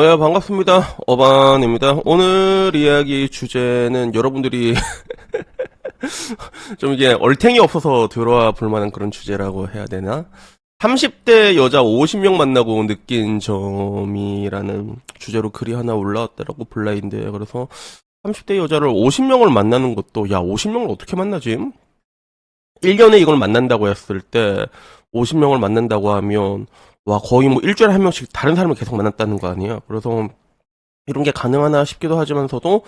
예, 반갑습니다. 어반입니다. 오늘 이야기 주제는 여러분들이 좀 이게 얼탱이 없어서 들어와 볼 만한 그런 주제라고 해야 되나? 30대 여자 50명 만나고 느낀 점이라는 주제로 글이 하나 올라왔더라고, 블라인드에. 그래서 30대 여자를 50명을 만나는 것도, 야, 50명을 어떻게 만나지? 1년에 이걸 만난다고 했을 때, 50명을 만난다고 하면, 와, 거의 뭐 일주일에 한 명씩 다른 사람을 계속 만났다는 거 아니야? 그래서 이런 게 가능하나 싶기도 하지만서도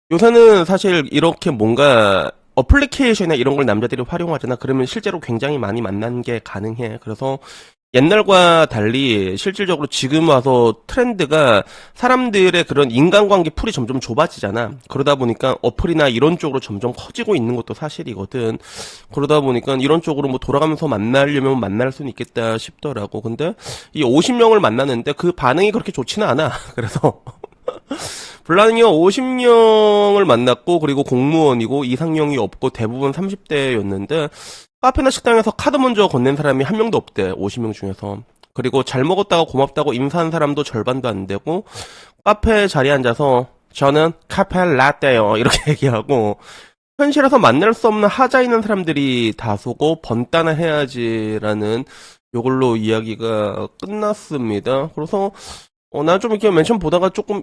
요새는 사실 이렇게 뭔가 어플리케이션이나 이런 걸 남자들이 활용하잖아. 그러면 실제로 굉장히 많이 만나는 게 가능해. 그래서 옛날과 달리 실질적으로 지금 와서 트렌드가 사람들의 그런 인간관계 풀이 점점 좁아지잖아. 그러다 보니까 어플이나 이런 쪽으로 점점 커지고 있는 것도 사실이거든. 그러다 보니까 이런 쪽으로 뭐 돌아가면서 만나려면 만날 수는 있겠다 싶더라고. 근데 이 50명을 만나는데 그 반응이 그렇게 좋지는 않아. 그래서 블랑이 50명을 만났고, 그리고 공무원이고 이상형이 없고 대부분 30대였는데 카페나 식당에서 카드 먼저 건넨 사람이 한 명도 없대. 50명 중에서. 그리고 잘 먹었다가 고맙다고 인사한 사람도 절반도 안 되고, 카페 자리에 앉아서 저는 카페 라떼요 이렇게 얘기하고, 현실에서 만날 수 없는 하자 있는 사람들이 다수고 번따나 해야지라는 요걸로 이야기가 끝났습니다. 그래서 난 좀 이렇게 맨 처음 보다가 조금,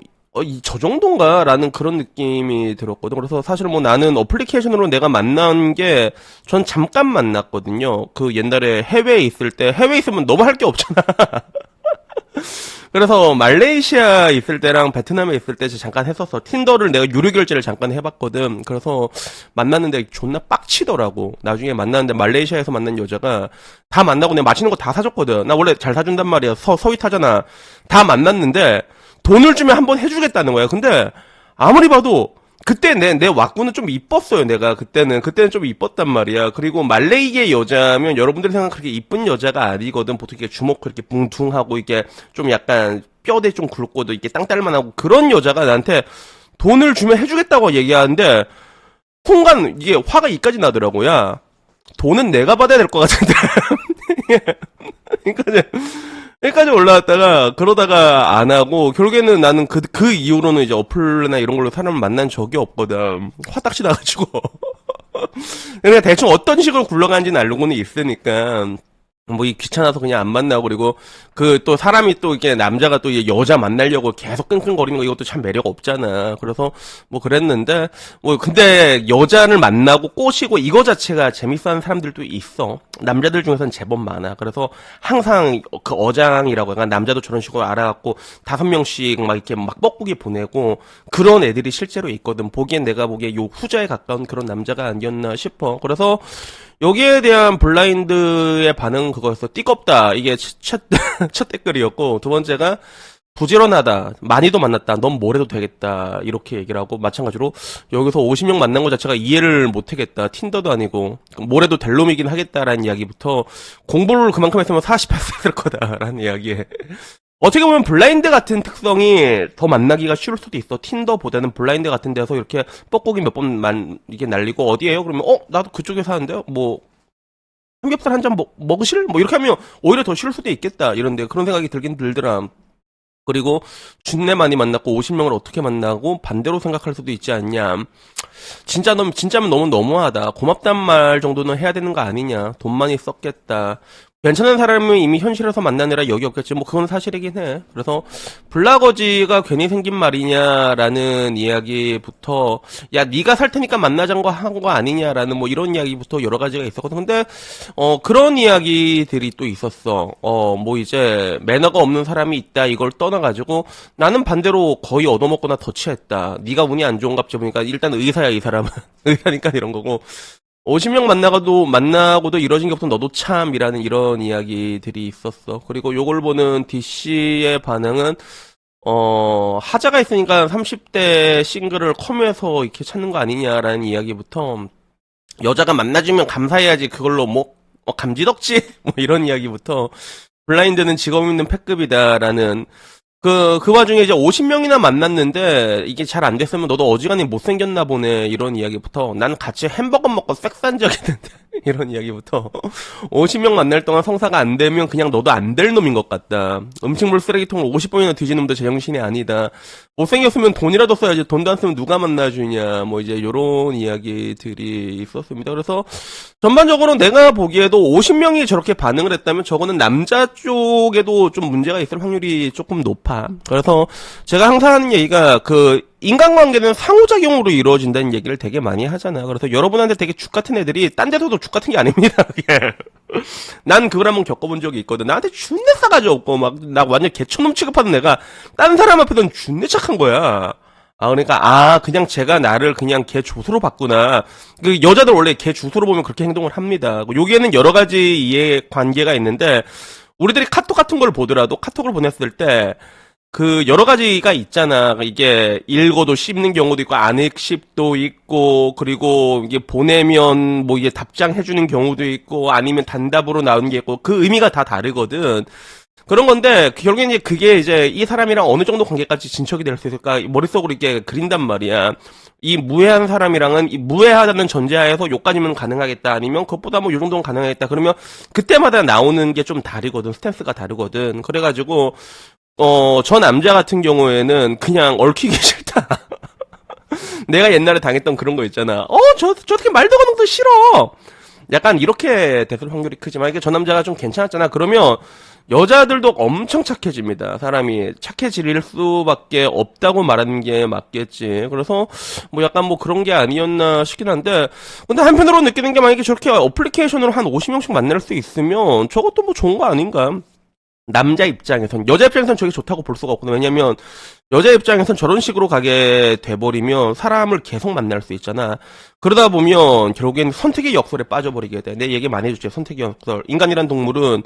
저 정도인가? 라는 그런 느낌이 들었거든. 그래서 사실 뭐 나는 어플리케이션으로 내가 만난 게, 전 잠깐 만났거든요. 그 옛날에 해외에 있을 때, 해외에 있으면 너무 할 게 없잖아. 그래서 말레이시아 있을 때랑 베트남에 있을 때 잠깐 했었어. 틴더를 내가 유료 결제를 잠깐 해봤거든. 그래서 만났는데 존나 빡치더라고. 나중에 만났는데 말레이시아에서 만난 여자가 다 만나고 내가 맛있는 거 다 사줬거든. 나 원래 잘 사준단 말이야. 서윗하잖아. 다 만났는데 돈을 주면 한번 해주겠다는 거야. 근데 아무리 봐도 그때 내 왁구는 좀 이뻤어요. 내가 그때는 좀 이뻤단 말이야. 그리고 말레이의 여자면 여러분들이 생각하는 그렇게 이쁜 여자가 아니거든. 보통 이렇게 주먹 그렇게 붕퉁하고 이게 좀 약간 뼈대 좀 굵고도 이렇게 땅딸만하고 그런 여자가 나한테 돈을 주면 해주겠다고 얘기하는데 순간 이게 화가 이까지 나더라고요. 돈은 내가 받아야 될 것 같은데. 그러니까 여기까지 올라왔다가 그러다가 안 하고 결국에는 나는 그 이후로는 이제 어플이나 이런 걸로 사람을 만난 적이 없거든. 화딱지 나가지고. 그냥 대충 어떤 식으로 굴러가는지는 알고는 있으니까 뭐 이 귀찮아서 그냥 안 만나고. 그리고 그 또 사람이 또 이렇게 남자가 또 여자 만나려고 계속 끙끙거리는 거 이것도 참 매력 없잖아. 그래서 뭐 그랬는데 뭐 근데 여자를 만나고 꼬시고 이거 자체가 재밌어하는 사람들도 있어. 남자들 중에서는 제법 많아. 그래서 항상 그 어장이라고 약간 남자도 저런 식으로 알아갖고 5명씩 막 이렇게 막 뻐꾸기 보내고 그런 애들이 실제로 있거든. 보기엔 내가 보기에 요 후자에 가까운 그런 남자가 아니었나 싶어. 그래서 여기에 대한 블라인드의 반응은 그거였어. 띠껍다. 이게 첫 댓글이었고, 두 번째가 부지런하다. 많이도 만났다. 넌 뭘 해도 되겠다. 이렇게 얘기를 하고, 마찬가지로 여기서 50명 만난 것 자체가 이해를 못 하겠다. 틴더도 아니고 뭘 해도 될 놈이긴 하겠다라는 이야기부터 공부를 그만큼 했으면 40했을 거다라는 이야기에 어떻게 보면 블라인드 같은 특성이 더 만나기가 쉬울 수도 있어. 틴더보다는 블라인드 같은 데서 이렇게 뻐꾸기 몇 번만 이게 날리고 어디에요? 그러면 나도 그쪽에 사는데요. 뭐 삼겹살 한 잔 먹으실? 뭐 이렇게 하면 오히려 더 쉬울 수도 있겠다. 이런데 그런 생각이 들긴 들더라. 그리고 준내 많이 만났고 50명을 어떻게 만나고 반대로 생각할 수도 있지 않냐. 진짜면 너무 너무하다. 고맙단 말 정도는 해야 되는 거 아니냐. 돈 많이 썼겠다. 괜찮은 사람은 이미 현실에서 만나느라 여기 없겠지. 뭐 그건 사실이긴 해. 그래서 블라거지가 괜히 생긴 말이냐라는 이야기부터 야 네가 살 테니까 만나자는 거 한 거 아니냐라는 뭐 이런 이야기부터 여러 가지가 있었거든. 근데 그런 이야기들이 또 있었어. 뭐 이제 매너가 없는 사람이 있다 이걸 떠나가지고 나는 반대로 거의 얻어먹거나 더 취했다. 네가 운이 안 좋은갑자 보니까 일단 의사야 이 사람은. 의사니까 이런 거고. 50명 만나고도 이뤄진 게 없던 너도 참이라는 이런 이야기들이 있었어. 그리고 요걸 보는 DC의 반응은, 하자가 있으니까 30대 싱글을 컴에서 이렇게 찾는 거 아니냐라는 이야기부터, 여자가 만나주면 감사해야지 그걸로 뭐, 감지덕지? 뭐 이런 이야기부터, 블라인드는 직업 있는 패급이다라는 그 와중에 이제 50명이나 만났는데, 이게 잘 안 됐으면 너도 어지간히 못생겼나 보네, 이런 이야기부터, 난 같이 햄버거 먹고 섹스한 적 있는데, 이런 이야기부터, 50명 만날 동안 성사가 안 되면 그냥 너도 안 될 놈인 것 같다. 음식물 쓰레기통을 50번이나 뒤지는 놈도 제정신이 아니다. 못생겼으면 돈이라도 써야지, 돈도 안 쓰면 누가 만나주냐, 뭐 이제 요런 이야기들이 있었습니다. 그래서, 전반적으로 내가 보기에도 50명이 저렇게 반응을 했다면 저거는 남자 쪽에도 좀 문제가 있을 확률이 조금 높아. 그래서 제가 항상 하는 얘기가 인간관계는 상호작용으로 이루어진다는 얘기를 되게 많이 하잖아. 그래서 여러분한테 되게 죽같은 애들이 딴 데서도 죽같은 게 아닙니다. 난 그걸 한번 겪어본 적이 있거든. 나한테 준내 싸가지 없고 나 완전 개천놈 취급하던 애가 딴 사람 앞에서는 준내 착한 거야. 그러니까, 그냥 제가 나를 그냥 개 조수로 봤구나. 그 여자들 원래 개 조수로 보면 그렇게 행동을 합니다. 여기에는 여러 가지 이해 관계가 있는데, 우리들이 카톡 같은 걸 보더라도 카톡을 보냈을 때, 여러 가지가 있잖아. 이게 읽어도 씹는 경우도 있고, 안 읽씹도 있고, 그리고 이게 보내면 이게 답장해주는 경우도 있고, 아니면 단답으로 나오는 게 있고, 그 의미가 다 다르거든. 그런 건데, 결국엔 이제 그게 이제 이 사람이랑 어느 정도 관계까지 진척이 될 수 있을까, 머릿속으로 이렇게 그린단 말이야. 이 무해한 사람이랑은, 이 무해하다는 전제하에서 요까지면 가능하겠다, 아니면 그것보다 요 정도는 가능하겠다, 그러면 그때마다 나오는 게 좀 다르거든, 스탠스가 다르거든. 그래가지고, 저 남자 같은 경우에는 그냥 얽히기 싫다. 내가 옛날에 당했던 그런 거 있잖아. 저렇게 말도 거는 거 싫어. 약간 이렇게 됐을 확률이 크지만, 이게 저 남자가 좀 괜찮았잖아. 그러면, 여자들도 엄청 착해집니다. 사람이 착해질 수밖에 없다고 말하는 게 맞겠지. 그래서 약간 그런 게 아니었나 싶긴 한데, 근데 한편으로 느끼는 게 만약에 저렇게 어플리케이션으로 한 50명씩 만날 수 있으면 저것도 좋은 거 아닌가? 남자 입장에선, 여자 입장에선 저게 좋다고 볼 수가 없거든. 왜냐면 여자 입장에선 저런 식으로 가게 돼버리면 사람을 계속 만날 수 있잖아. 그러다 보면 결국엔 선택의 역설에 빠져버리게 돼. 내 얘기 많이 해줬지, 선택의 역설. 인간이란 동물은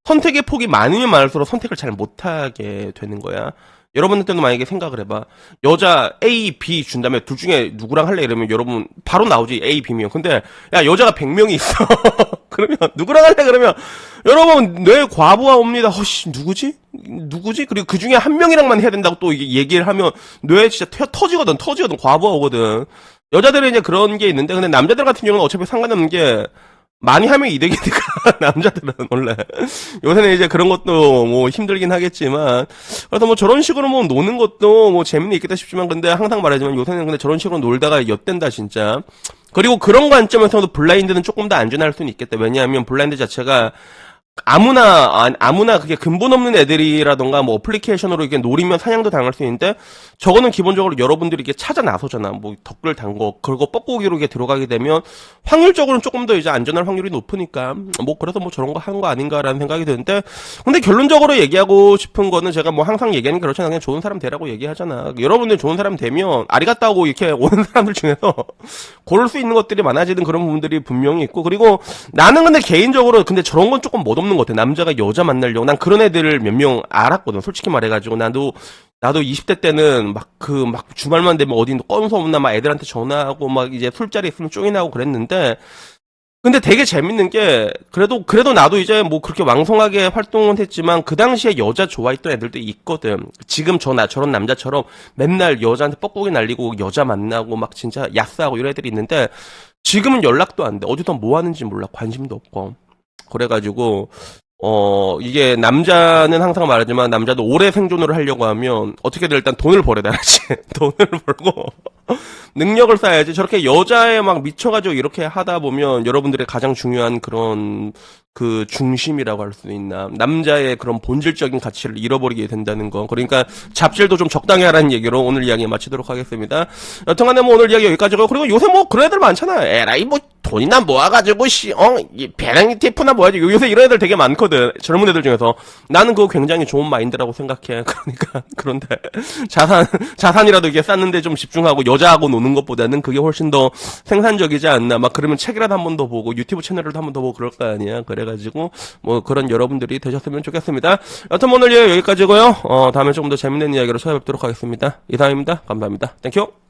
선택의 폭이 많으면 많을수록 선택을 잘 못하게 되는 거야. 여러분들도 만약에 생각을 해봐. 여자 A, B 준다면 둘 중에 누구랑 할래? 이러면 여러분 바로 나오지, A, B면. 근데 야, 여자가 100명이 있어. 그러면 누구랑 할래? 그러면 여러분 뇌 과부하 옵니다. 누구지? 그리고 그 중에 한 명이랑만 해야 된다고 또 이게 얘기를 하면 뇌 진짜 터지거든. 과부하 오거든. 여자들은 이제 그런 게 있는데, 근데 남자들 같은 경우는 어차피 상관없는 게 많이 하면 이득이니까. 남자들은 원래 요새는 이제 그런 것도 힘들긴 하겠지만, 그래서 저런 식으로 노는 것도 재미는 있겠다 싶지만, 근데 항상 말하지만 요새는 근데 저런 식으로 놀다가 엿된다 진짜. 그리고 그런 관점에서도 블라인드는 조금 더 안전할 수는 있겠다. 왜냐하면 블라인드 자체가 아무나 그게 근본 없는 애들이라던가 어플리케이션으로 이렇게 노리면 사냥도 당할 수 있는데, 저거는 기본적으로 여러분들이 이렇게 찾아 나서잖아. 덧글 단 거, 그리고 뻐꾸기로 이렇게 들어가게 되면 확률적으로는 조금 더 이제 안전할 확률이 높으니까, 그래서 저런 거 하는 거 아닌가라는 생각이 드는데, 근데 결론적으로 얘기하고 싶은 거는 제가 항상 얘기하는 게 그렇잖아. 그냥 좋은 사람 되라고 얘기하잖아. 여러분들 좋은 사람 되면 아리가따고 이렇게 오는 사람들 중에서 고를 수 있는 것들이 많아지는 그런 부분들이 분명히 있고, 그리고 나는 근데 개인적으로 근데 저런 건 조금 멋없는 것 같아. 남자가 여자 만나려고. 난 그런 애들을 몇 명 알았거든. 솔직히 말해가지고. 나도 20대 때는 주말만 되면 어디 건서 없나 애들한테 전화하고 이제 술자리 있으면 쪼인하고 그랬는데, 근데 되게 재밌는 게, 그래도 나도 이제 그렇게 왕성하게 활동은 했지만, 그 당시에 여자 좋아했던 애들도 있거든. 지금 저런 남자처럼 맨날 여자한테 뻐꾸기 날리고 여자 만나고 진짜 야스하고 이런 애들이 있는데, 지금은 연락도 안 돼. 어디서 뭐 하는지 몰라. 관심도 없고. 그래가지고, 이게 남자는 항상 말하지만, 남자도 오래 생존을 하려고 하면 어떻게든 일단 돈을 벌어야 되지. 돈을 벌고 능력을 쌓아야지. 저렇게 여자에 미쳐가지고 이렇게 하다 보면 여러분들의 가장 중요한 그런 중심이라고 할 수 있나, 남자의 그런 본질적인 가치를 잃어버리게 된다는 거. 그러니까 잡질도 좀 적당히 하라는 얘기로 오늘 이야기 마치도록 하겠습니다. 여튼간에 오늘 이야기 여기까지고, 그리고 요새 그런 애들 많잖아. 에라이 돈이나 모아가지고 이 배낭 티프나 모아가지고. 요새 이런 애들 되게 많거든, 젊은 애들 중에서. 나는 그거 굉장히 좋은 마인드라고 생각해. 그러니까 그런데 자산이라도 이게 쌓는데 좀 집중하고 여자하고 노는 것보다는 그게 훨씬 더 생산적이지 않나. 그러면 책이라도 한 번 더 보고 유튜브 채널을 한 번 더 보고 그럴 거 아니야. 그래가지고 그런 여러분들이 되셨으면 좋겠습니다. 여튼 오늘 여기까지고요. 다음에 조금 더 재밌는 이야기로 찾아뵙도록 하겠습니다. 이상입니다. 감사합니다. 땡큐.